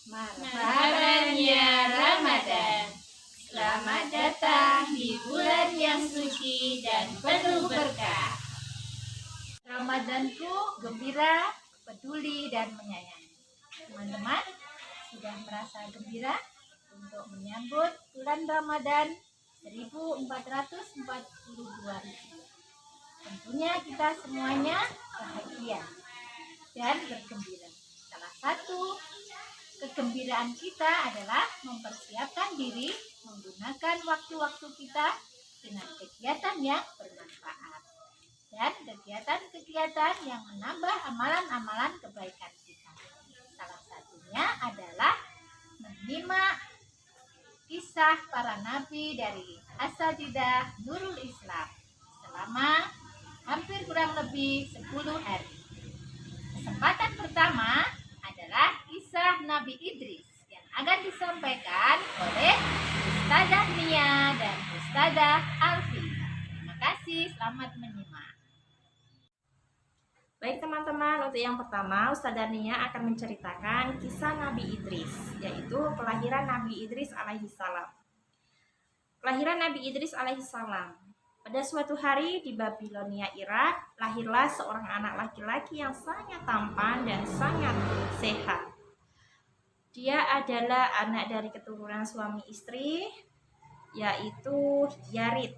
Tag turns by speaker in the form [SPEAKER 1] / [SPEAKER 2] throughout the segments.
[SPEAKER 1] Marhabannya Ramadan. Selamat datang di bulan yang suci dan penuh berkah.
[SPEAKER 2] Ramadanku gembira, peduli, dan menyayangi. Teman-teman sudah merasa gembira untuk menyambut bulan Ramadan 1442 Hijriah. Tentunya kita semuanya bahagia dan bergembira. Salah satu kegembiraan kita adalah mempersiapkan diri menggunakan waktu-waktu kita dengan kegiatan yang bermanfaat dan kegiatan-kegiatan yang menambah amalan-amalan kebaikan kita. Salah satunya adalah menyimak kisah para nabi dari Asatidzah Nurul Islam selama hampir kurang lebih 10 hari. Kesempatan pertama adalah kisah Nabi Idris yang akan disampaikan oleh Ustadzah Nia dan Ustadzah Alfi. Terima kasih, selamat menyimak.
[SPEAKER 3] Baik teman-teman, untuk yang pertama Ustadzah Nia akan menceritakan kisah Nabi Idris, yaitu kelahiran Nabi Idris alaihissalam. Kelahiran Nabi Idris alaihissalam. Pada suatu hari di Babilonia, Irak, lahirlah seorang anak laki-laki yang sangat tampan dan sangat sehat. Dia adalah anak dari keturunan suami istri, yaitu Yarid.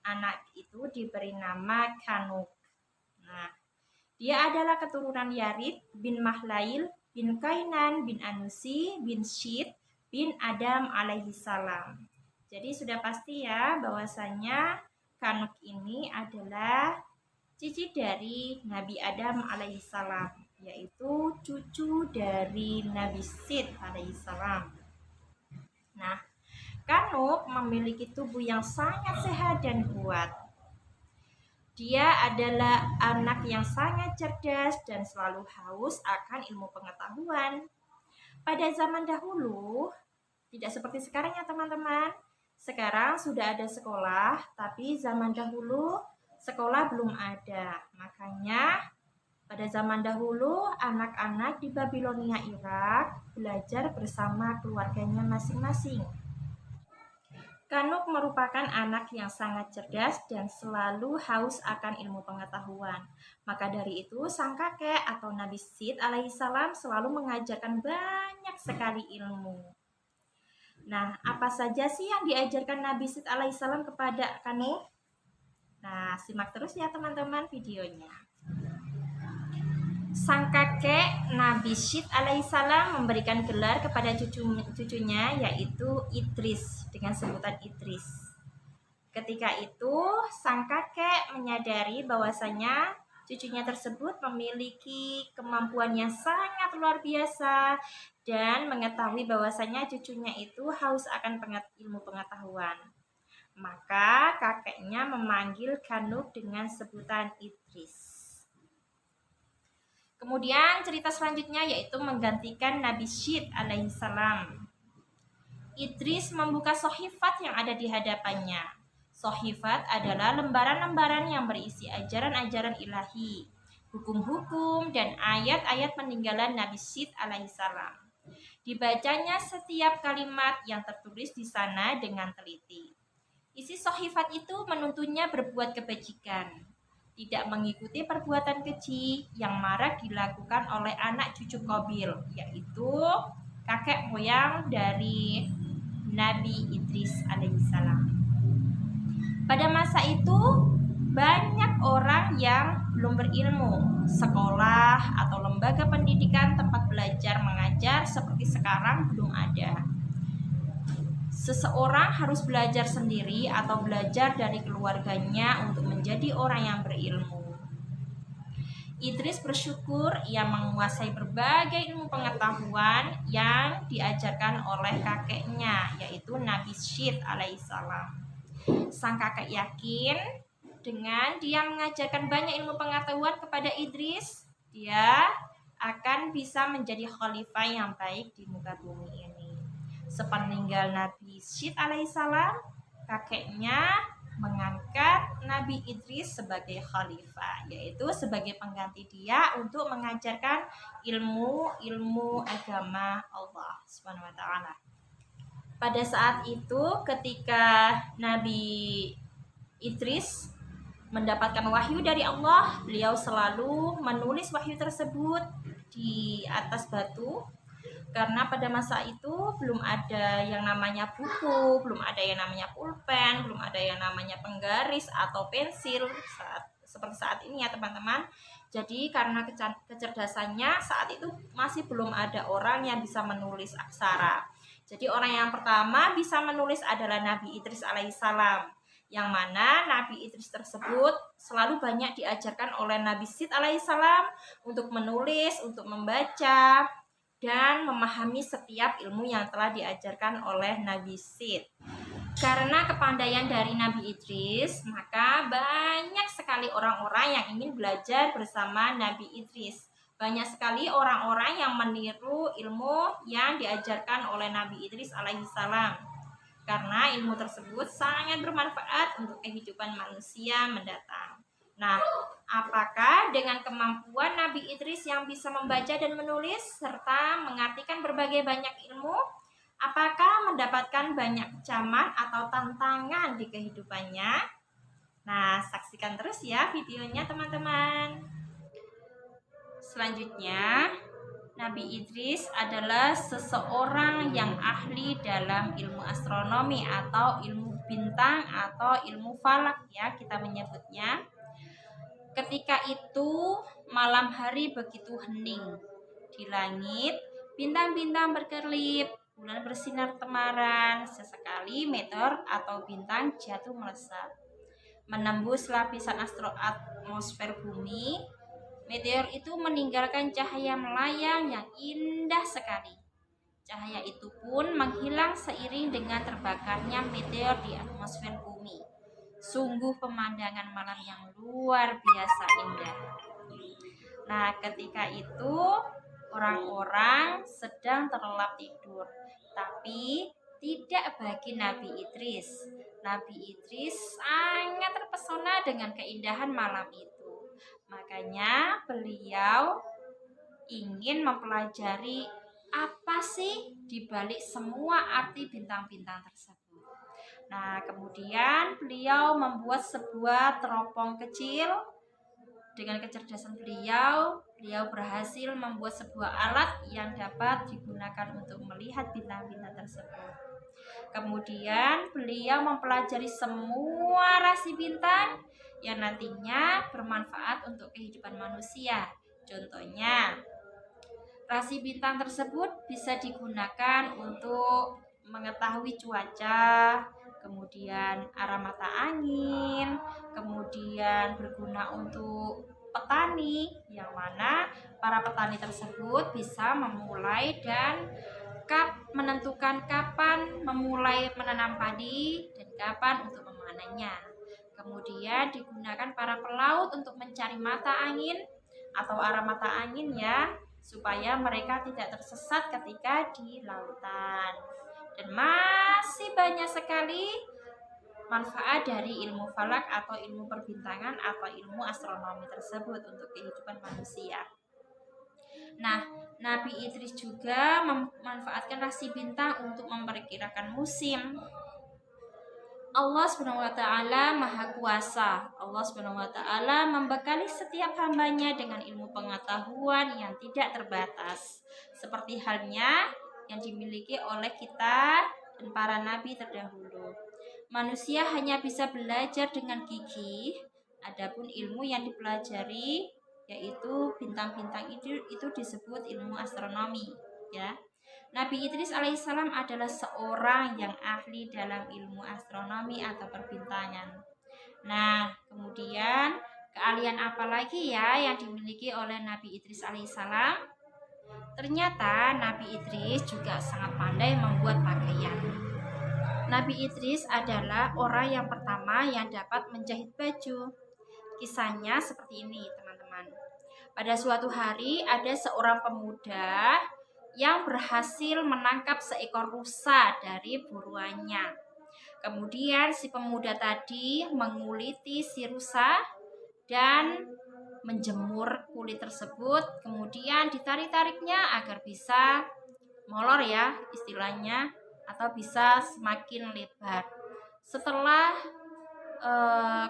[SPEAKER 3] Anak itu diberi nama Kanuk. Nah, dia adalah keturunan Yarid bin Mahlail bin Kainan bin Anusi bin Syid bin Adam alaihissalam. Jadi sudah pasti ya bahwasanya Kanuk ini adalah cici dari Nabi Adam alaihissalam, yaitu cucu dari Nabi Syed alaihissalam. Nah, Kanuk memiliki tubuh yang sangat sehat dan kuat. Dia adalah anak yang sangat cerdas dan selalu haus akan ilmu pengetahuan. Pada zaman dahulu, tidak seperti sekarang ya teman-teman. Sekarang sudah ada sekolah, tapi zaman dahulu sekolah belum ada. Makanya pada zaman dahulu anak-anak di Babilonia, Irak belajar bersama keluarganya masing-masing. Kanuk merupakan anak yang sangat cerdas dan selalu haus akan ilmu pengetahuan. Maka dari itu sang kakek atau Nabi Syed alaihissalam selalu mengajarkan banyak sekali ilmu. Nah, apa saja sih yang diajarkan Nabi Syed alaihissalam kepada Kanuk? Nah, simak terus ya teman-teman videonya. Sang kakek Nabi Syed alaihissalam memberikan gelar kepada cucunya yaitu Idris dengan sebutan Idris. Ketika itu, sang kakek menyadari bahwasanya cucunya tersebut memiliki kemampuan yang sangat luar biasa dan mengetahui bahwasanya cucunya itu haus akan ilmu pengetahuan. Maka kakeknya memanggil Kanuk dengan sebutan Idris. Kemudian cerita selanjutnya yaitu menggantikan Nabi Syed alaihissalam. Idris membuka sohifat yang ada di hadapannya. Sohifat adalah lembaran-lembaran yang berisi ajaran-ajaran ilahi, hukum-hukum, dan ayat-ayat peninggalan Nabi Syed alaihissalam. Dibacanya setiap kalimat yang tertulis di sana dengan teliti. Isi sohifat itu menuntunnya berbuat kebajikan, tidak mengikuti perbuatan keji yang marak dilakukan oleh anak cucu Qabil, yaitu kakek moyang dari Nabi Idris alaihissalam. Pada masa itu banyak orang yang belum berilmu. Sekolah atau lembaga pendidikan tempat belajar mengajar seperti sekarang belum ada. Seseorang harus belajar sendiri atau belajar dari keluarganya untuk menjadi orang yang berilmu. Idris bersyukur ia menguasai berbagai ilmu pengetahuan yang diajarkan oleh kakeknya, yaitu Nabi Syed alaihissalam. Sang kakek yakin dengan dia mengajarkan banyak ilmu pengetahuan kepada Idris, dia akan bisa menjadi khalifah yang baik di muka bumi ini. Sepeninggal Nabi Syed alaihissalam, kakeknya mengangkat Nabi Idris sebagai khalifah, yaitu sebagai pengganti dia untuk mengajarkan ilmu agama Allah Subhanahu wa taala. Pada saat itu ketika Nabi Idris mendapatkan wahyu dari Allah, beliau selalu menulis wahyu tersebut di atas batu, karena pada masa itu belum ada yang namanya buku, belum ada yang namanya pulpen, belum ada yang namanya penggaris atau pensil seperti saat ini ya teman-teman. Jadi karena kecerdasannya saat itu masih belum ada orang yang bisa menulis aksara. Jadi orang yang pertama bisa menulis adalah Nabi Idris alaihissalam, yang mana Nabi Idris tersebut selalu banyak diajarkan oleh Nabi Sid alaihissalam untuk menulis, untuk membaca, dan memahami setiap ilmu yang telah diajarkan oleh Nabi Sid. Karena kepandaian dari Nabi Idris, maka banyak sekali orang-orang yang ingin belajar bersama Nabi Idris. Banyak sekali orang-orang yang meniru ilmu yang diajarkan oleh Nabi Idris alaihissalam, karena ilmu tersebut sangat bermanfaat untuk kehidupan manusia mendatang. Nah, apakah dengan kemampuan Nabi Idris yang bisa membaca dan menulis serta mengartikan berbagai banyak ilmu, apakah mendapatkan banyak kecaman atau tantangan di kehidupannya? Nah, saksikan terus ya videonya teman-teman. Selanjutnya, Nabi Idris adalah seseorang yang ahli dalam ilmu astronomi atau ilmu bintang atau ilmu falak ya kita menyebutnya. Ketika itu malam hari begitu hening. Di langit bintang-bintang berkelip, bulan bersinar temaram, sesekali meteor atau bintang jatuh melesat. Menembus lapisan atmosfer bumi, meteor itu meninggalkan cahaya melayang yang indah sekali. Cahaya itu pun menghilang seiring dengan terbakarnya meteor di atmosfer bumi. Sungguh pemandangan malam yang luar biasa indah. Nah, ketika itu orang-orang sedang terlelap tidur, tapi tidak bagi Nabi Idris. Nabi Idris sangat terpesona dengan keindahan malam itu. Makanya beliau ingin mempelajari apa sih dibalik semua arti bintang-bintang tersebut. Nah, kemudian beliau membuat sebuah teropong kecil. Dengan kecerdasan beliau berhasil membuat sebuah alat yang dapat digunakan untuk melihat bintang-bintang tersebut. Kemudian beliau mempelajari semua rasi bintang yang nantinya bermanfaat untuk kehidupan manusia. Contohnya, rasi bintang tersebut bisa digunakan untuk mengetahui cuaca, kemudian arah mata angin, kemudian berguna untuk petani, yang mana para petani tersebut bisa memulai dan menentukan kapan memulai menanam padi dan kapan untuk memanennya. Kemudian digunakan para pelaut untuk mencari mata angin atau arah mata angin ya, supaya mereka tidak tersesat ketika di lautan. Dan masih banyak sekali manfaat dari ilmu falak atau ilmu perbintangan atau ilmu astronomi tersebut untuk kehidupan manusia. Nah, Nabi Idris juga memanfaatkan rasi bintang untuk memperkirakan musim. Allah Subhanahu wa taala Maha Kuasa. Allah Subhanahu wa taala membekali setiap hambanya dengan ilmu pengetahuan yang tidak terbatas, seperti halnya yang dimiliki oleh kita dan para nabi terdahulu. Manusia hanya bisa belajar dengan gigih, adapun ilmu yang dipelajari yaitu bintang-bintang itu disebut ilmu astronomi ya. Nabi Idris alaihissalam adalah seorang yang ahli dalam ilmu astronomi atau perbintangan. Nah, kemudian keahlian apa lagi ya yang dimiliki oleh Nabi Idris alaihissalam? Ternyata Nabi Idris juga sangat pandai membuat pakaian. Nabi Idris adalah orang yang pertama yang dapat menjahit baju. Kisahnya seperti ini, teman-teman. Pada suatu hari ada seorang pemuda yang berhasil menangkap seekor rusa dari buruannya. Kemudian si pemuda tadi menguliti si rusa dan menjemur kulit tersebut, kemudian ditarik-tariknya agar bisa molor ya istilahnya, atau bisa semakin lebar. Setelah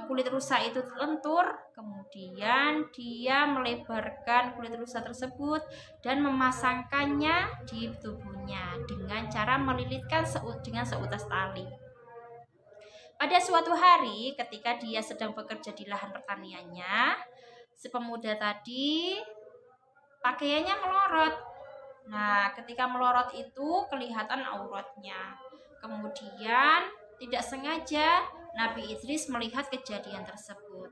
[SPEAKER 3] kulit rusa itu lentur, kemudian dia melebarkan kulit rusa tersebut dan memasangkannya di tubuhnya dengan cara melilitkan dengan seutas tali. Pada suatu hari ketika dia sedang bekerja di lahan pertaniannya, si pemuda tadi pakaiannya melorot. Nah, ketika melorot itu kelihatan auratnya. Kemudian tidak sengaja Nabi Idris melihat kejadian tersebut.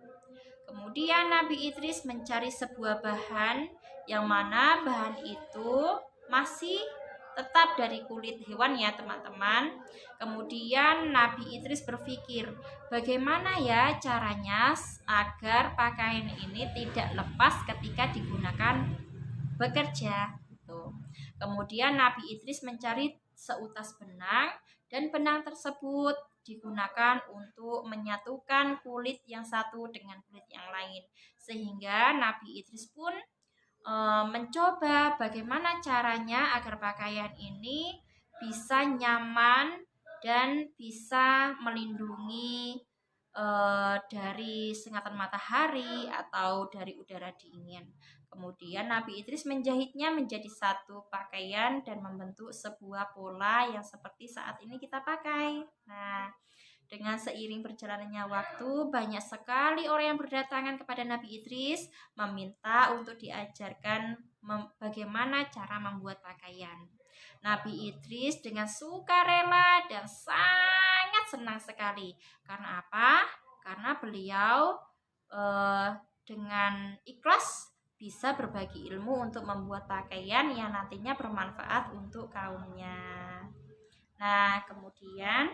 [SPEAKER 3] Kemudian Nabi Idris mencari sebuah bahan yang mana bahan itu masih tetap dari kulit hewan ya teman-teman. Kemudian Nabi Idris berpikir, bagaimana ya caranya agar pakaian ini tidak lepas ketika digunakan bekerja. Kemudian Nabi Idris mencari seutas benang dan benang tersebut digunakan untuk menyatukan kulit yang satu dengan kulit yang lain, sehingga Nabi Idris pun mencoba bagaimana caranya agar pakaian ini bisa nyaman dan bisa melindungi dari sengatan matahari atau dari udara dingin. Kemudian Nabi Idris menjahitnya menjadi satu pakaian dan membentuk sebuah pola yang seperti saat ini kita pakai. Nah, dengan seiring berjalannya waktu, banyak sekali orang yang berdatangan kepada Nabi Idris meminta untuk diajarkan bagaimana cara membuat pakaian. Nabi Idris dengan sukarela dan sangat senang sekali. Karena apa? Karena beliau dengan ikhlas bisa berbagi ilmu untuk membuat pakaian yang nantinya bermanfaat untuk kaumnya. Nah, kemudian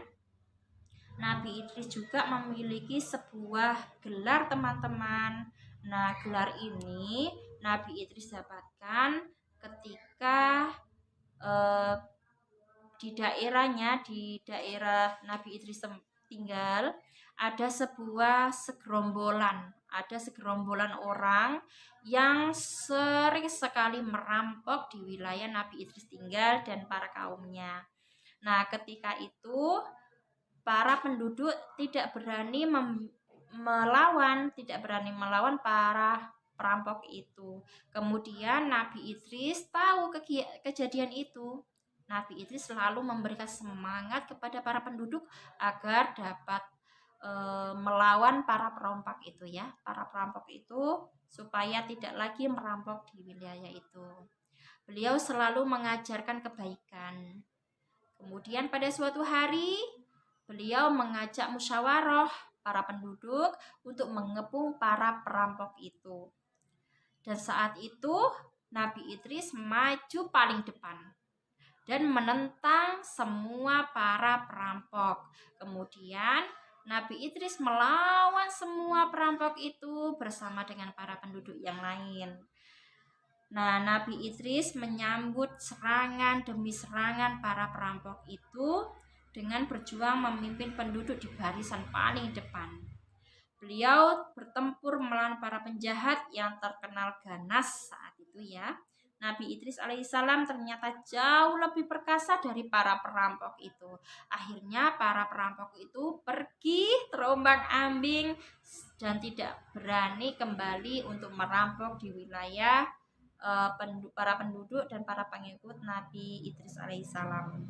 [SPEAKER 3] Nabi Idris juga memiliki sebuah gelar teman-teman. Nah, gelar ini Nabi Idris dapatkan ketika di daerah Nabi Idris tinggal, ada segerombolan orang yang sering sekali merampok di wilayah Nabi Idris tinggal dan para kaumnya. Nah, ketika itu para penduduk tidak berani melawan para perampok itu. Kemudian Nabi Idris tahu kejadian itu. Nabi Idris selalu memberikan semangat kepada para penduduk agar dapat melawan para perampok itu ya. Para perampok itu supaya tidak lagi merampok di wilayah itu. Beliau selalu mengajarkan kebaikan. Kemudian pada suatu hari beliau mengajak musyawarah para penduduk untuk mengepung para perampok itu. Dan saat itu Nabi Idris maju paling depan dan menentang semua para perampok. Kemudian Nabi Idris melawan semua perampok itu bersama dengan para penduduk yang lain. Nah, Nabi Idris menyambut serangan demi serangan para perampok itu dengan berjuang memimpin penduduk di barisan paling depan. Beliau bertempur melawan para penjahat yang terkenal ganas saat itu ya. Nabi Idris alaihissalam ternyata jauh lebih perkasa dari para perampok itu. Akhirnya para perampok itu pergi terombang-ambing dan tidak berani kembali untuk merampok di wilayah para penduduk dan para pengikut Nabi Idris alaihissalam.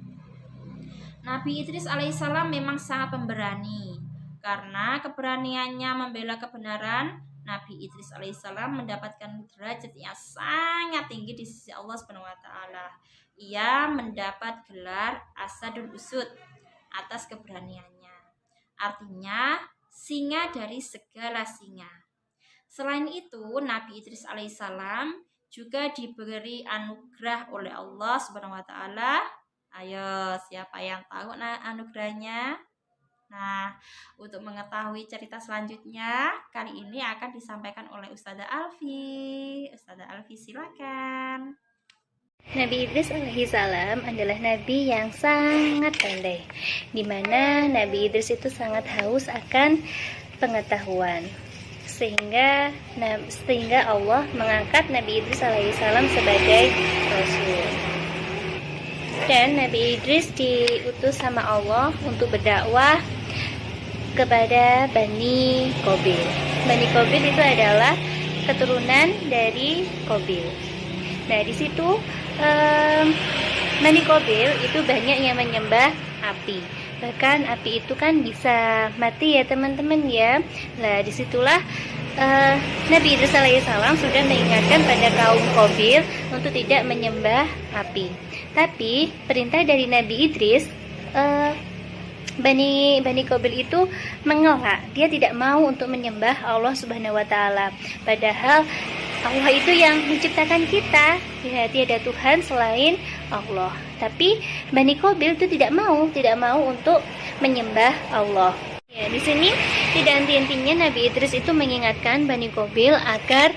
[SPEAKER 3] Nabi Idris alaihissalam memang sangat pemberani. Karena keberaniannya membela kebenaran, Nabi Idris alaihissalam mendapatkan derajat yang sangat tinggi di sisi Allah Subhanahu wa taala. Ia mendapat gelar Asadul Usud atas keberaniannya. Artinya singa dari segala singa. Selain itu, Nabi Idris alaihissalam juga diberi anugerah oleh Allah Subhanahu wa taala. Ayo, siapa yang tahu anugerahnya? Nah, untuk mengetahui cerita selanjutnya, kali ini akan disampaikan oleh Ustazah Alfi. Ustazah Alfi, silakan.
[SPEAKER 2] Nabi Idris alaihi salam adalah nabi yang sangat pandai, di mana Nabi Idris itu sangat haus akan pengetahuan, sehingga Allah mengangkat Nabi Idris alaihi salam sebagai rasul. Dan Nabi Idris diutus sama Allah untuk berdakwah kepada Bani Qabil. Bani Qabil itu adalah keturunan dari Qabil. Nah, di situ Bani Qabil itu banyak yang menyembah api. Bahkan api itu kan bisa mati ya teman-teman ya. Nah, disitulah Nabi Idris alaihissalam sudah mengingatkan pada kaum Qabil untuk tidak menyembah api. Tapi perintah dari Nabi Idris, Bani Qabil itu mengelak. Dia tidak mau untuk menyembah Allah Subhanahu wa taala. Padahal Allah itu yang menciptakan kita. Ya, tiada Tuhan selain Allah. Tapi Bani Qabil itu tidak mau untuk menyembah Allah. Ya, di sini tidak henti-hentinya Nabi Idris itu mengingatkan Bani Qabil agar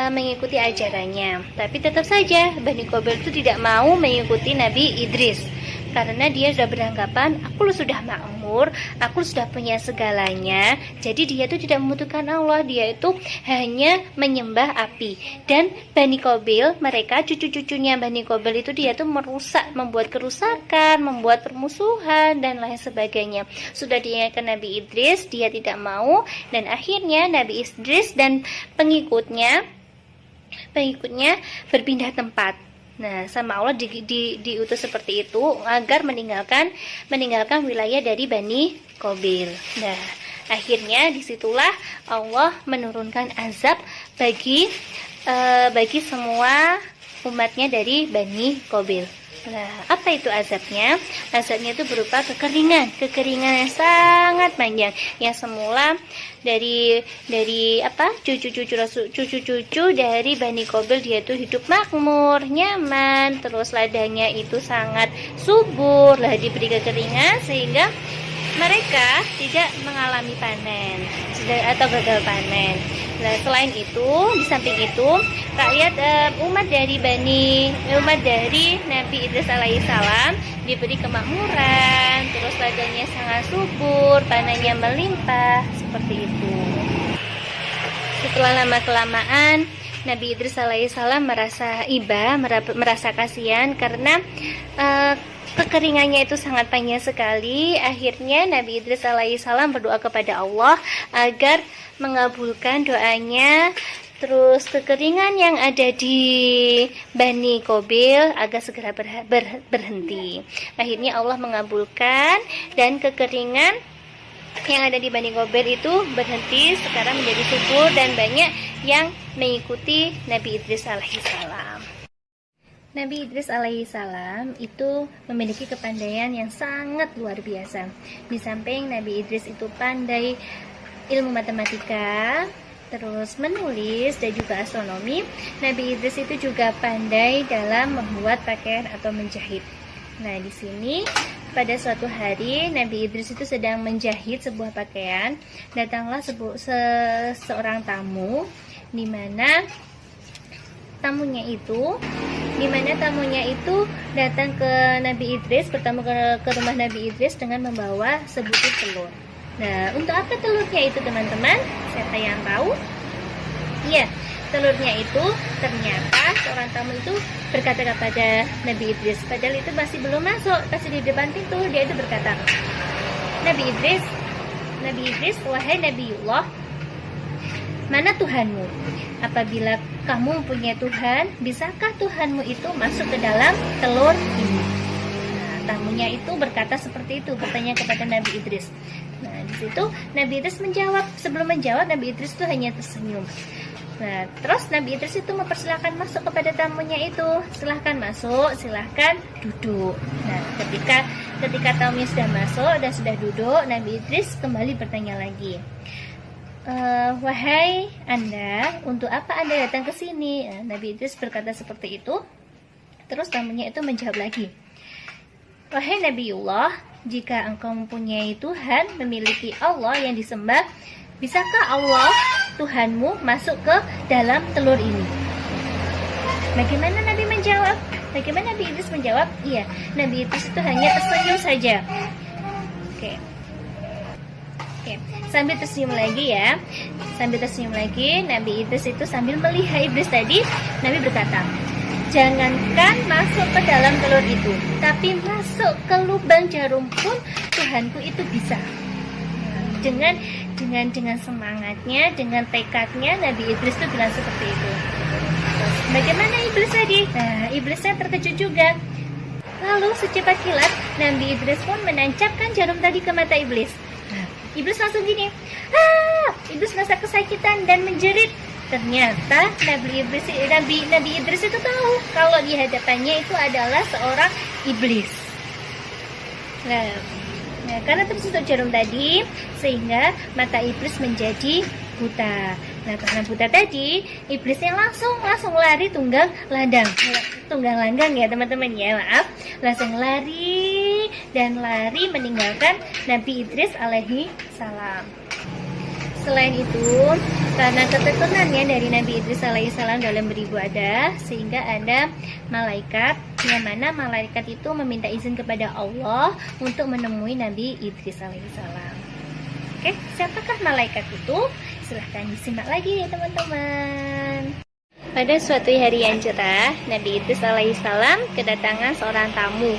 [SPEAKER 2] mengikuti ajarannya. Tapi tetap saja Bani Qabil itu tidak mau mengikuti Nabi Idris. Karena dia sudah beranggapan, aku sudah makmur, aku sudah punya segalanya. Jadi dia itu tidak membutuhkan Allah, dia itu hanya menyembah api. Dan Bani Qabil, mereka cucu-cucunya Bani Qabil itu dia itu merusak, membuat kerusakan, membuat permusuhan dan lain sebagainya. Sudah diingatkan Nabi Idris, dia tidak mau, dan akhirnya Nabi Idris dan pengikutnya berpindah tempat. Nah, sama Allah diutus seperti itu agar meninggalkan wilayah dari Bani Qabil. Nah, akhirnya disitulah Allah menurunkan azab bagi semua umatnya dari Bani Qabil. Nah, apa itu azabnya? Azabnya itu berupa kekeringan yang sangat panjang. Yang semula dari cucu-cucu dari Bani Qabil dia itu hidup makmur, nyaman, terus ladangnya itu sangat subur, lah diberi kekeringan sehingga mereka tidak mengalami panen atau gagal panen. Nah, selain itu, di samping itu, rakyat umat dari Nabi Idris alaihissalam diberi kemakmuran, terus ladangnya sangat subur, panennya melimpah, seperti itu. Setelah lama-kelamaan, Nabi Idris alaihissalam merasa iba, merasa kasihan karena kekeringannya itu sangat panjang sekali. Akhirnya Nabi Idris alaihissalam berdoa kepada Allah agar mengabulkan doanya. Terus kekeringan yang ada di Bani Qabil agar segera berhenti. Akhirnya Allah mengabulkan dan kekeringan yang ada di Bani Qabil itu berhenti, sekarang menjadi subur dan banyak yang mengikuti Nabi Idris alaihissalam. Nabi Idris alaihissalam itu memiliki kepandaian yang sangat luar biasa. Di samping Nabi Idris itu pandai ilmu matematika, terus menulis dan juga astronomi, Nabi Idris itu juga pandai dalam membuat pakaian atau menjahit. Nah, di sini pada suatu hari Nabi Idris itu sedang menjahit sebuah pakaian. Datanglah seorang tamu di mana tamunya itu datang ke Nabi Idris, bertamu ke rumah Nabi Idris dengan membawa sebutir telur. Nah, untuk apa telurnya itu teman-teman? Siapa yang tahu? Iya, telurnya itu ternyata seorang tamu itu berkata kepada Nabi Idris, padahal itu masih belum masuk, masih di depan pintu. Dia itu berkata, Nabi Idris, wahai Nabiullah, mana Tuhanmu? Apabila kamu punya Tuhan, bisakah Tuhanmu itu masuk ke dalam telur ini? Nah, tamunya itu berkata seperti itu, bertanya kepada Nabi Idris. Nah, di situ Nabi Idris menjawab. Sebelum menjawab, Nabi Idris itu hanya tersenyum. Nah, terus Nabi Idris itu mempersilahkan masuk kepada tamunya itu. Silahkan masuk, silahkan duduk. Nah, ketika tamunya sudah masuk dan sudah duduk, Nabi Idris kembali bertanya lagi. Wahai Anda, untuk apa Anda datang ke sini? Nabi Idris berkata seperti itu. Terus tamunya itu menjawab lagi. Wahai Nabiullah, jika engkau mempunyai Tuhan, memiliki Allah yang disembah, bisakah Allah, Tuhanmu, masuk ke dalam telur ini? Bagaimana Nabi menjawab? Bagaimana Nabi Idris menjawab? Iya, Nabi Idris itu hanya tersenyum saja. Oke. Sambil tersenyum lagi ya. Sambil tersenyum lagi, Nabi Idris itu sambil melihat iblis tadi, Nabi berkata, jangankan masuk ke dalam telur itu, tapi masuk ke lubang jarum pun Tuhanku itu bisa. Dengan semangatnya, dengan tekadnya, Nabi Idris itu bilang seperti itu. Bagaimana iblis tadi? Nah, iblisnya terkejut juga. Lalu secepat kilat, Nabi Idris pun menancapkan jarum tadi ke mata iblis. Nah, iblis langsung gini, iblis merasa kesakitan dan menjerit. Ternyata Nabi Idris itu tahu kalau di hadapannya itu adalah seorang iblis. Nah, karena tertusuk jarum tadi, sehingga mata iblis menjadi buta. Nah, karena buta tadi, iblisnya langsung lari tunggang langgang ya teman-teman ya, maaf. Langsung lari meninggalkan Nabi Idris alaihi salam. Selain itu, karena ketekunannya dari Nabi Idris alaihissalam dalam beribadah, sehingga ada malaikat, yang mana malaikat itu meminta izin kepada Allah untuk menemui Nabi Idris alaihissalam. Oke, siapakah malaikat itu? Silahkan disimak lagi ya teman-teman. Pada suatu hari yang cerah, Nabi Idris alaihissalam kedatangan seorang tamu,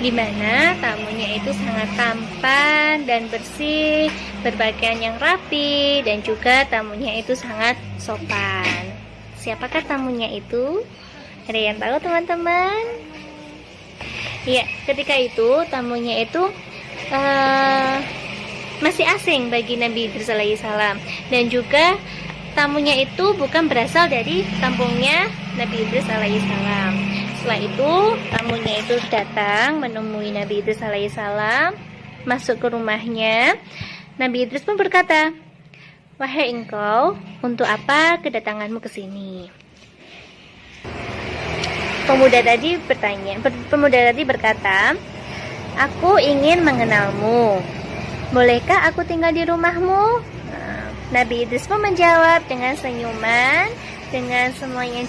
[SPEAKER 2] di mana tamunya itu sangat tampan dan bersih, berpakaian yang rapi, dan juga tamunya itu sangat sopan. Siapakah tamunya itu? Ada yang tahu teman-teman? Ya, ketika itu tamunya itu masih asing bagi Nabi Idris alaihissalam, dan juga tamunya itu bukan berasal dari kampungnya Nabi Idris alaihissalam. Setelah itu tamunya itu datang menemui Nabi Idris alaihissalam, masuk ke rumahnya. Nabi Idris pun berkata, wahai engkau, untuk apa kedatanganmu ke sini? Pemuda tadi berkata, aku ingin mengenalmu. Bolehkah aku tinggal di rumahmu? Nabi Idris pun menjawab dengan senyuman, dengan semuanya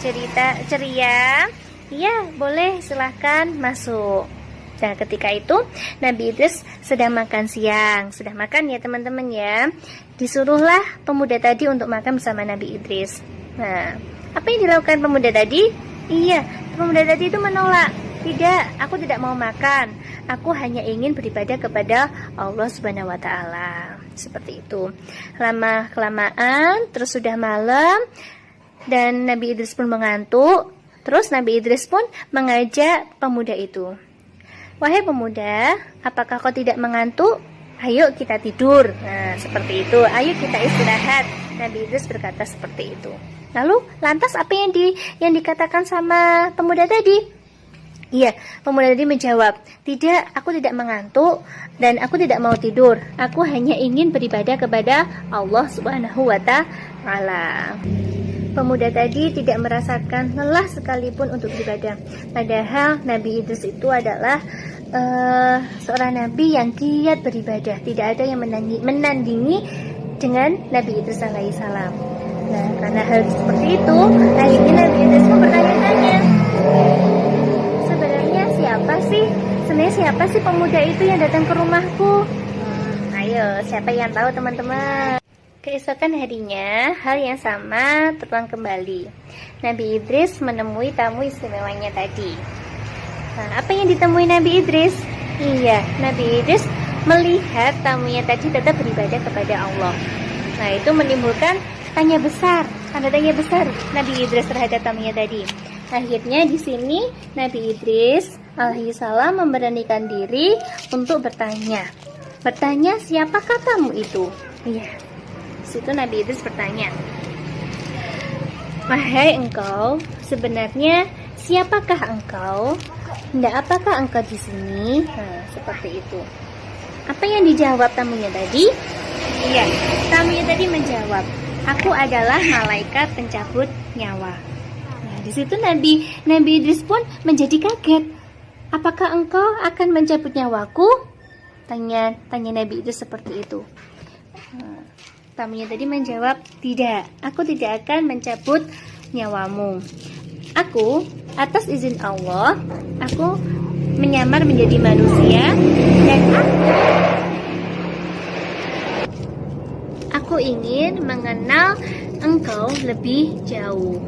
[SPEAKER 2] ceria. Iya, boleh, silahkan masuk. Nah, ketika itu Nabi Idris sedang makan siang. Sudah makan ya teman-teman ya. Disuruhlah pemuda tadi untuk makan bersama Nabi Idris. Nah, apa yang dilakukan pemuda tadi? Iya, pemuda tadi itu menolak. Tidak, aku tidak mau makan. Aku hanya ingin beribadah kepada Allah Subhanahu wa taala. Seperti itu. Lama-kelamaan terus sudah malam dan Nabi Idris pun mengantuk. Terus Nabi Idris pun mengajak pemuda itu. Wahai pemuda, apakah kau tidak mengantuk? Ayo kita tidur. Nah, seperti itu. Ayo kita istirahat. Nabi Idris berkata seperti itu. Lalu, lantas apa yang dikatakan sama pemuda tadi? Iya, pemuda tadi menjawab, tidak, aku tidak mengantuk dan aku tidak mau tidur. Aku hanya ingin beribadah kepada Allah Subhanahu wa taala. Pemuda tadi tidak merasakan lelah sekalipun untuk beribadah. Padahal Nabi Idris itu adalah seorang nabi yang giat beribadah. Tidak ada yang menandingi dengan Nabi Idris alaihissalam. Nah, karena hal seperti itu, akhirnya Nabi Idris pun bertanya-tanya, sebenarnya siapa sih pemuda itu yang datang ke rumahku? Ayo, siapa yang tahu teman-teman? Keesokan harinya, hal yang sama terulang kembali. Nabi Idris menemui tamu istimewanya tadi. Nah, apa yang ditemui Nabi Idris? Iya, Nabi Idris melihat tamunya tadi tetap beribadah kepada Allah. Nah, itu menimbulkan tanda tanya besar Nabi Idris terhadap tamunya tadi. Akhirnya di sini Nabi Idris alaihissalam memberanikan diri untuk bertanya. Siapakah tamu itu? Iya. Situ Nabi Idris bertanya, wahai engkau, sebenarnya siapakah engkau? Hendak apakah engkau di sini? Nah, seperti itu. Apa yang dijawab tamunya tadi? Iya, tamunya tadi menjawab, aku adalah malaikat pencabut nyawa. Nah, di situ Nabi Idris pun menjadi kaget. Apakah engkau akan mencabut nyawaku? Tanya Nabi Idris seperti itu. Nah, tamunya tadi menjawab, tidak, aku tidak akan mencabut nyawamu. Aku, atas izin Allah, aku menyamar menjadi manusia dan aku ingin mengenal engkau lebih jauh.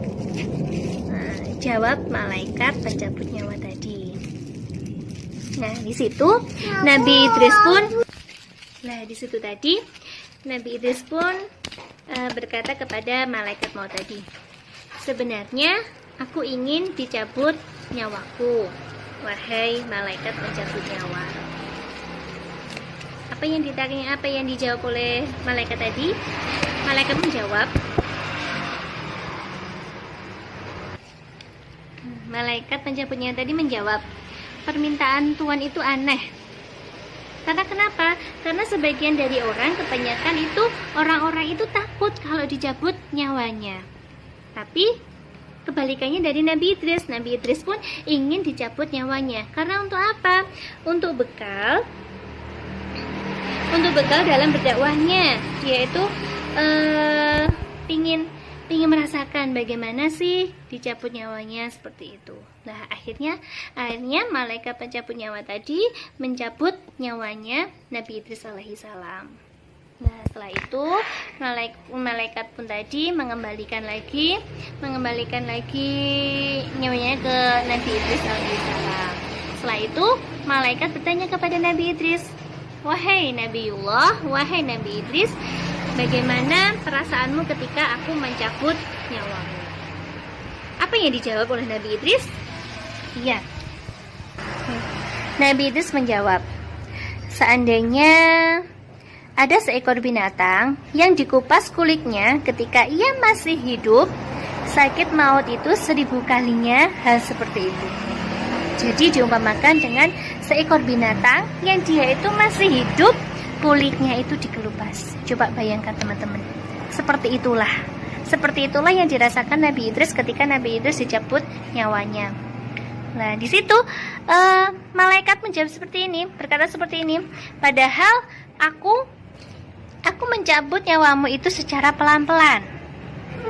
[SPEAKER 2] Nah, jawab malaikat pencabut nyawa tadi. Nah, di situ Nabi Idris pun berkata kepada malaikat maut tadi, sebenarnya aku ingin dicabut nyawaku, wahai malaikat pencabut nyawa. Apa yang dijawab oleh malaikat tadi? Malaikat menjawab, malaikat pencabut nyawa tadi menjawab, permintaan Tuhan itu aneh. Karena kenapa? Karena sebagian dari kebanyakan itu orang-orang itu takut kalau dicabut nyawanya. Tapi kebalikannya dari Nabi Idris pun ingin dicabut nyawanya. Karena untuk apa? Untuk bekal dalam berdakwahnya, yaitu pingin merasakan bagaimana sih dicabut nyawanya seperti itu. Nah, akhirnya malaikat pencabut nyawa tadi mencabut nyawanya Nabi Idris alaihissalam. Nah, setelah itu malaikat pun tadi mengembalikan lagi nyawanya ke Nabi Idris alaihissalam. Setelah itu malaikat bertanya kepada Nabi Idris, wahai Nabiullah, wahai Nabi Idris, bagaimana perasaanmu ketika aku mencabut nyawamu? Apa yang dijawab oleh Nabi Idris? Iya. Nabi Idris menjawab, seandainya ada seekor binatang yang dikupas kulitnya ketika ia masih hidup, sakit maut itu 1000 kalinya hal seperti itu. Jadi diumpamakan dengan seekor binatang yang dia itu masih hidup, kulitnya itu dikelupas. Coba bayangkan teman-teman. Seperti itulah yang dirasakan Nabi Idris ketika Nabi Idris dicabut nyawanya. Nah, di situ malaikat menjawab berkata seperti ini. Padahal aku mencabut nyawamu itu secara pelan-pelan.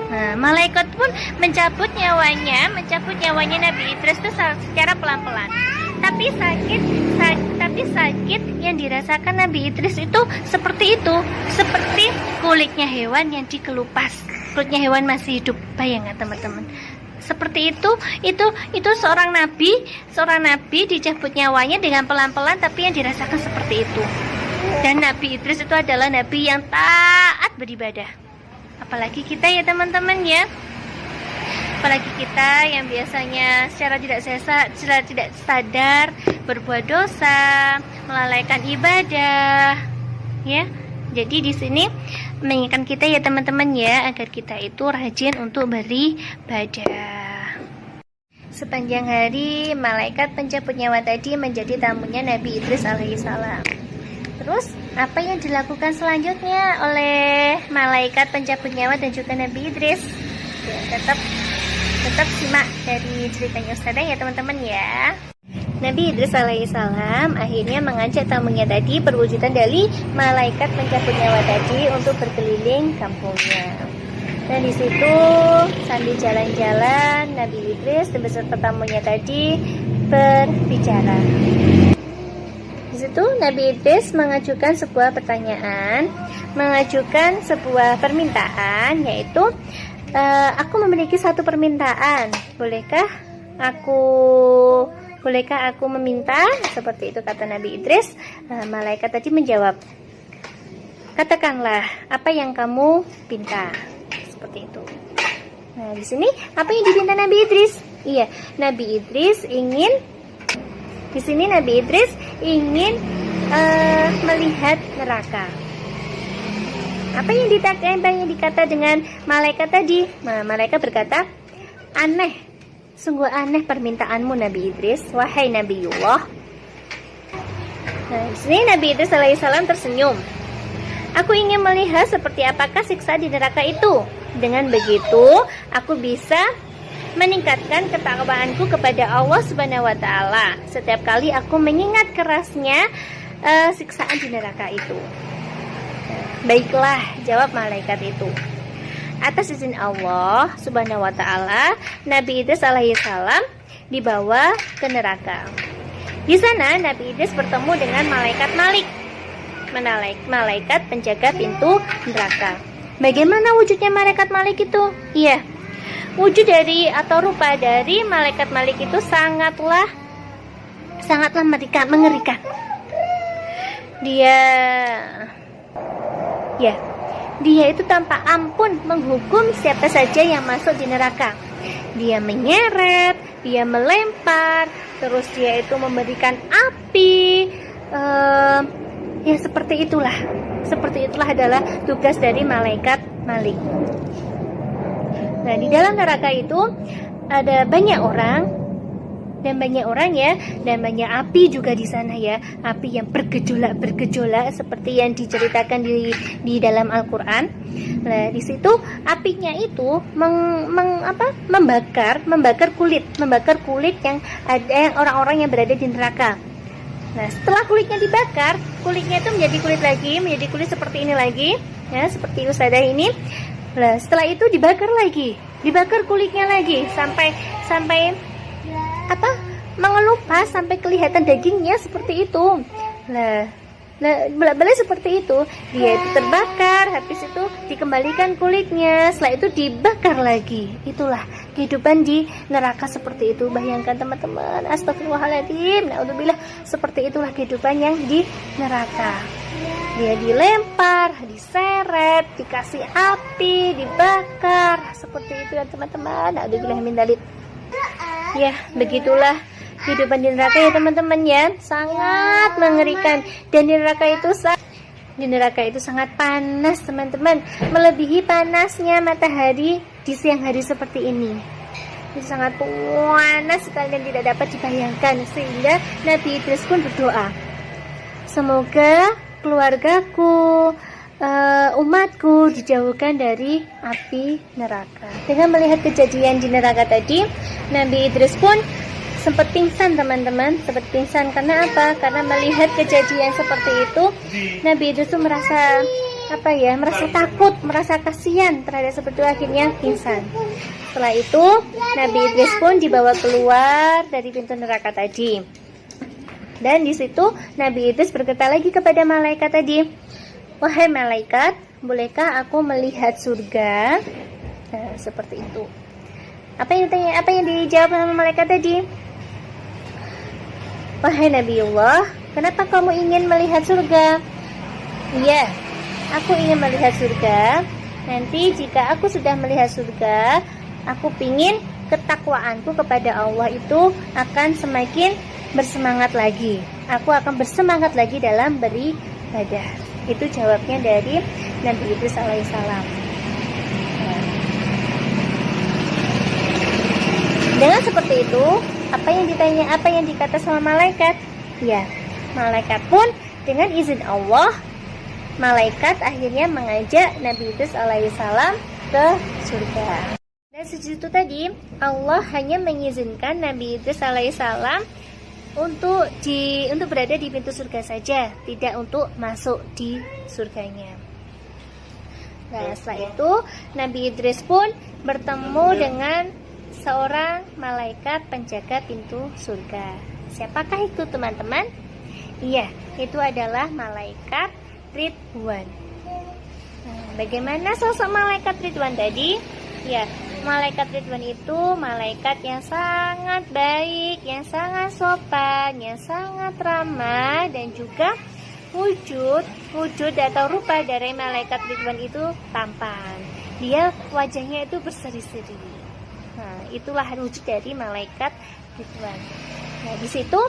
[SPEAKER 2] Nah, malaikat pun mencabut nyawanya Nabi Idris itu secara pelan-pelan. Tapi sakit yang dirasakan Nabi Idris itu seperti kulitnya hewan yang dikelupas. Kulitnya hewan masih hidup. Bayangkan teman-teman. Seperti itu seorang nabi dicabut nyawanya dengan pelan-pelan, tapi yang dirasakan seperti itu. Dan Nabi Idris itu adalah nabi yang taat beribadah. Apalagi kita ya teman-teman ya. Apalagi kita yang biasanya secara tidak sadar berbuat dosa, melalaikan ibadah, ya. Jadi di sini mengingatkan kita ya teman-teman ya, agar kita itu rajin untuk beribadah. Sepanjang hari malaikat pencabut nyawa tadi menjadi tamunya Nabi Idris alaihissalam. Terus apa yang dilakukan selanjutnya oleh malaikat pencabut nyawa dan juga Nabi Idris? Ya, tetap simak dari ceritanya Ustazah ya teman-teman ya. Nabi Idris alaihissalam akhirnya mengajak tamunya tadi perwujudan dari malaikat pencabut nyawa tadi untuk berkeliling kampungnya. Dan di situ sambil jalan-jalan Nabi Idris beserta tamunya tadi berbicara. Di situ Nabi Idris mengajukan sebuah permintaan, yaitu aku memiliki satu permintaan. Bolehkah aku meminta? Seperti itu kata Nabi Idris. Malaikat tadi menjawab, katakanlah apa yang kamu pinta. Seperti itu. Nah, di sini apa yang dipinta Nabi Idris? Iya, Nabi Idris ingin melihat neraka. Apa yang dikata dengan malaikat tadi? Nah, malaikat berkata, aneh. Sungguh aneh permintaanmu Nabi Idris, wahai Nabiullah. Nah, di sini Nabi Idris alaihissalam tersenyum. Aku ingin melihat seperti apakah siksa di neraka itu. Dengan begitu, aku bisa meningkatkan ketakwaanku kepada Allah Subhanahu wa taala setiap kali aku mengingat kerasnya siksaan di neraka itu. Baiklah, jawab malaikat itu. atas izin Allah Subhanahu wa taala, Nabi Idris alaihissalam dibawa ke neraka. Di sana Nabi Idris bertemu dengan malaikat Malik, malaikat penjaga pintu neraka. Bagaimana wujudnya malaikat Malik itu? Iya, wujud dari atau rupa dari malaikat Malik itu sangatlah mengerikan. Dia itu tanpa ampun menghukum siapa saja yang masuk di neraka. Dia menyeret, dia melempar, terus dia itu memberikan api. Ya seperti itulah adalah tugas dari malaikat Malik. Nah, di dalam neraka itu ada banyak orang dan banyak api juga di sana ya, api yang bergejolak seperti yang diceritakan di dalam Al-Qur'an. Nah, di situ apinya itu membakar kulit yang ada yang orang-orang yang berada di neraka. Nah, setelah kulitnya dibakar, kulitnya itu menjadi kulit seperti ini lagi, ya, seperti ustadzah ini. Nah, setelah itu dibakar kulitnya lagi sampai mengelupas sampai kelihatan dagingnya seperti itu. Nah, bolak-balik seperti itu, dia itu terbakar, habis itu dikembalikan kulitnya, setelah itu dibakar lagi. Itulah kehidupan di neraka seperti itu. Bayangkan teman-teman, astagfirullahaladzim, naudzubillah, seperti itulah kehidupan yang di neraka. Dia dilempar, diseret, dikasih api, dibakar, seperti itu ya teman-teman. Naudzubillah min dzalik. Ya, begitulah kehidupan di neraka ya teman-teman ya, sangat mengerikan. Dan di neraka itu sangat panas teman-teman, melebihi panasnya matahari di siang hari seperti ini. Itu sangat panas sekali dan tidak dapat dibayangkan, sehingga Nabi Idris pun berdoa, semoga keluargaku, umatku dijauhkan dari api neraka. Dengan melihat kejadian di neraka tadi, Nabi Idris pun sempat pingsan teman-teman, karena apa? Karena melihat kejadian seperti itu, Nabi Idris itu merasa takut, merasa kasihan terhadap seperti itu, akhirnya pingsan. Setelah itu Nabi Idris pun dibawa keluar dari pintu neraka tadi. Dan di situ Nabi Idris berkata lagi kepada malaikat tadi, wahai malaikat, bolehkah aku melihat surga? Nah, seperti itu. Apa yang dijawab sama malaikat tadi? Wahai Nabiullah, kenapa kamu ingin melihat surga? Iya, aku ingin melihat surga. Nanti jika aku sudah melihat surga, aku ingin ketakwaanku kepada Allah itu akan semakin bersemangat lagi. Aku akan bersemangat lagi dalam beribadah. Itu jawabnya dari Nabi Idris alaihissalam. Dengan seperti itu, apa yang dikata sama malaikat? Ya, malaikat pun dengan izin Allah, malaikat akhirnya mengajak Nabi Idris alaihissalam ke surga. Dan segitu tadi, Allah hanya mengizinkan Nabi Idris alaihissalam untuk berada di pintu surga saja, tidak untuk masuk di surganya. Nah, setelah itu Nabi Idris pun bertemu dengan seorang malaikat penjaga pintu surga. Siapakah itu teman-teman? Iya, itu adalah malaikat Ridwan. Nah, bagaimana sosok malaikat Ridwan tadi? Ya, malaikat Ridwan itu malaikat yang sangat baik, yang sangat sopan, yang sangat ramah, dan juga wujud atau rupa dari malaikat Ridwan itu tampan. Dia wajahnya itu berseri-seri. Nah, itulah wujud dari malaikat Ridwan. Nah, di situ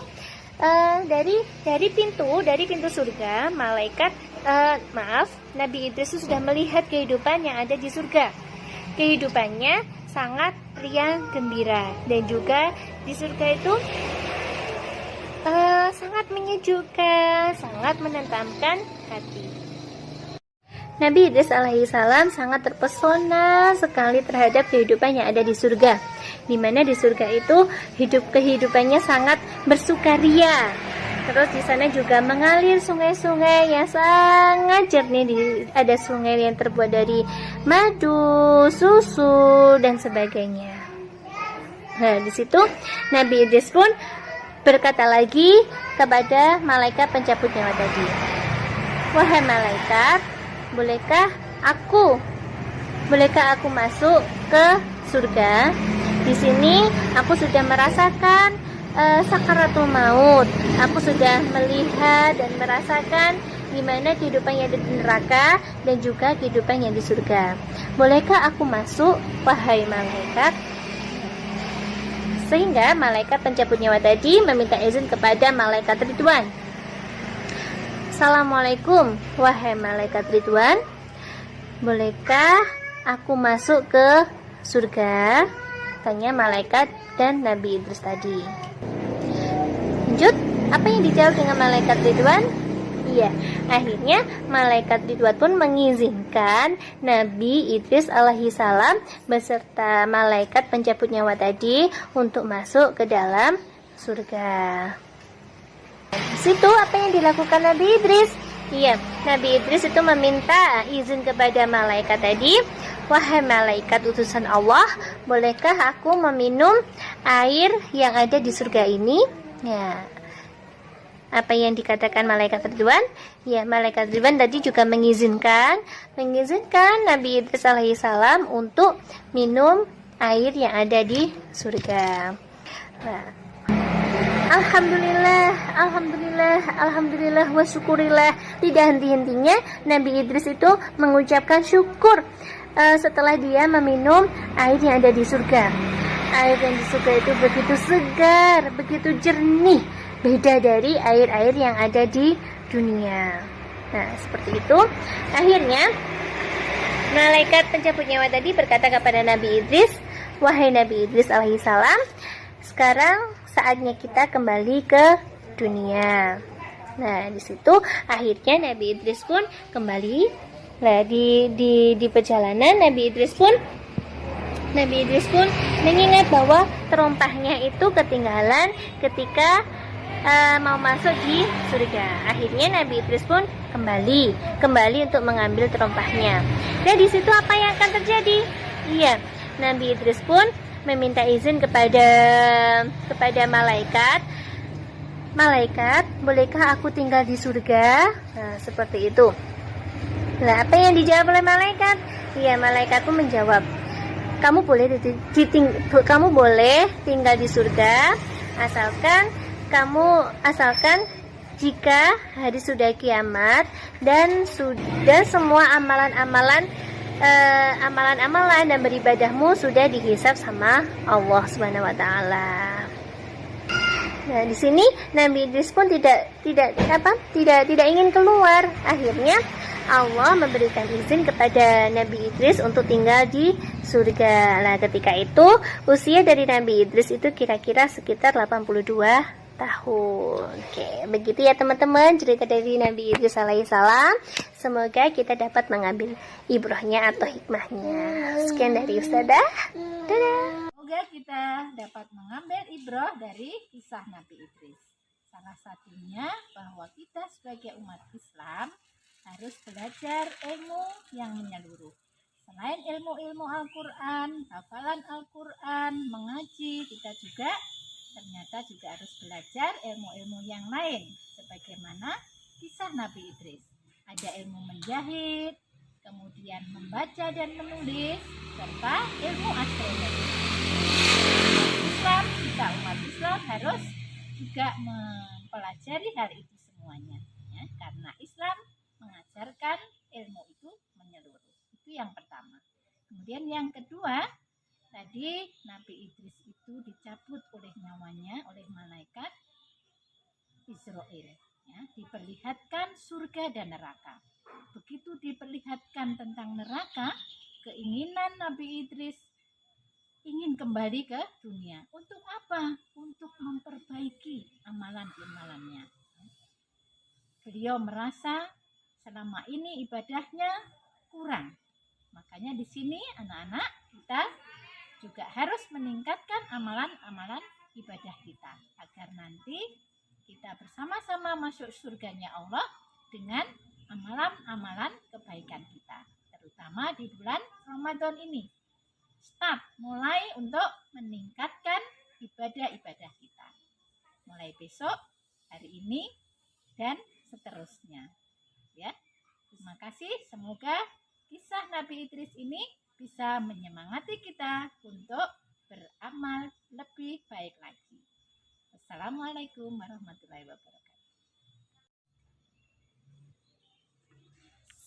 [SPEAKER 2] dari pintu surga, Nabi Idris sudah melihat kehidupan yang ada di surga. Kehidupannya sangat riang gembira, dan juga di surga itu sangat menyejukkan, sangat menenteramkan hati. Nabi Idris alaihissalam sangat terpesona sekali terhadap kehidupan yang ada di surga, di mana di surga itu kehidupannya sangat bersukaria. Terus di sana juga mengalir sungai-sungai yang sangat jernih. Ada sungai yang terbuat dari madu, susu, dan sebagainya. Nah, di situ Nabi Idris pun berkata lagi kepada malaikat pencabut nyawa tadi, "Wahai malaikat, bolehkah aku masuk ke surga? Di sini aku sudah merasakan sakaratul maut. Aku sudah melihat dan merasakan gimana kehidupan yang di neraka dan juga kehidupan yang di surga. Bolehkah aku masuk, wahai malaikat?" Sehingga malaikat pencabut nyawa tadi meminta izin kepada malaikat Ridwan. "Assalamualaikum, wahai malaikat Ridwan. Bolehkah aku masuk ke surga?" tanya malaikat dan Nabi Idris tadi. Lanjut, apa yang dijawab dengan malaikat Ridwan? Iya, akhirnya malaikat Ridwan pun mengizinkan Nabi Idris alaihi salam beserta malaikat pencabut nyawa tadi untuk masuk ke dalam surga. Di situ apa yang dilakukan Nabi Idris? Iya, Nabi Idris itu meminta izin kepada malaikat tadi, "Wahai malaikat utusan Allah, bolehkah aku meminum air yang ada di surga ini?" Ya, apa yang dikatakan malaikat Ridwan? Ya, malaikat Ridwan tadi juga mengizinkan Nabi Idris alaihissalam untuk minum air yang ada di surga. Nah, Alhamdulillah wa syukurillah. Tidak henti-hentinya Nabi Idris itu mengucapkan syukur setelah dia meminum air yang ada di surga. Air yang di surga itu begitu segar, begitu jernih, beda dari air-air yang ada di dunia. Nah, seperti itu. Akhirnya malaikat pencabut nyawa tadi berkata kepada Nabi Idris, "Wahai Nabi Idris alaihissalam, sekarang saatnya kita kembali ke dunia." Nah, di situ akhirnya Nabi Idris pun kembali. Nah, di perjalanan Nabi Idris pun mengingat bahwa terompahnya itu ketinggalan ketika mau masuk di surga. Akhirnya Nabi Idris pun kembali untuk mengambil terompahnya. Dan di situ apa yang akan terjadi? Iya, Nabi Idris pun meminta izin kepada malaikat, bolehkah aku tinggal di surga? Nah, seperti itu. Nah, apa yang dijawab oleh malaikat? Iya, malaikat pun menjawab, kamu boleh tinggal di surga asalkan jika hari sudah kiamat dan sudah semua amalan dan beribadahmu sudah dihisab sama Allah Subhanahu wa taala. Nah, di sini Nabi Idris pun tidak ingin keluar. Akhirnya Allah memberikan izin kepada Nabi Idris untuk tinggal di surga. Nah, ketika itu usia dari Nabi Idris itu kira-kira sekitar 82 tahun. Oke, begitu ya teman-teman cerita dari Nabi Idris alaihissalam. Semoga kita dapat mengambil ibrahnya atau hikmahnya. Sekian dari Ustazah. Dadah.
[SPEAKER 1] Semoga kita dapat mengambil ibrah dari kisah Nabi Idris. Salah satunya bahwa kita sebagai umat Islam harus belajar ilmu yang menyeluruh. Selain ilmu-ilmu Al-Quran, hafalan Al-Quran, mengaji, kita ternyata juga harus belajar ilmu-ilmu yang lain. Sebagaimana kisah Nabi Idris. Ada ilmu menjahit, kemudian membaca dan menulis, serta ilmu astronomi. Kita umat Islam harus juga mempelajari hal itu semuanya. Ya, karena Islam mengajarkan ilmu itu menyeluruh. Itu yang pertama. Kemudian yang kedua, tadi Nabi Idris itu dicabut oleh nyawanya oleh malaikat Israel. Ya, diperlihatkan surga dan neraka. Begitu diperlihatkan tentang neraka, keinginan Nabi Idris ingin kembali ke dunia. Untuk apa? Untuk memperbaiki amalan-amalannya. Beliau merasa selama ini ibadahnya kurang. Makanya di sini anak-anak kita juga harus meningkatkan amalan-amalan ibadah kita agar nanti kita bersama-sama masuk surganya Allah dengan amalan-amalan kebaikan kita, terutama di bulan Ramadan ini. Mulai untuk meningkatkan ibadah-ibadah kita. Mulai besok, hari ini, dan seterusnya. Ya, terima kasih. Semoga kisah Nabi Idris ini bisa menyemangati kita untuk beramal lebih baik lagi. Assalamualaikum warahmatullahi wabarakatuh.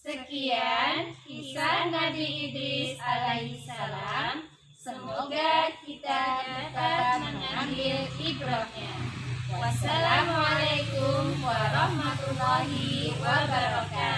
[SPEAKER 3] Sekian kisah Nabi Idris alaihissalam. Semoga kita dapat mengambil ibrahnya. Wassalamualaikum warahmatullahi wabarakatuh.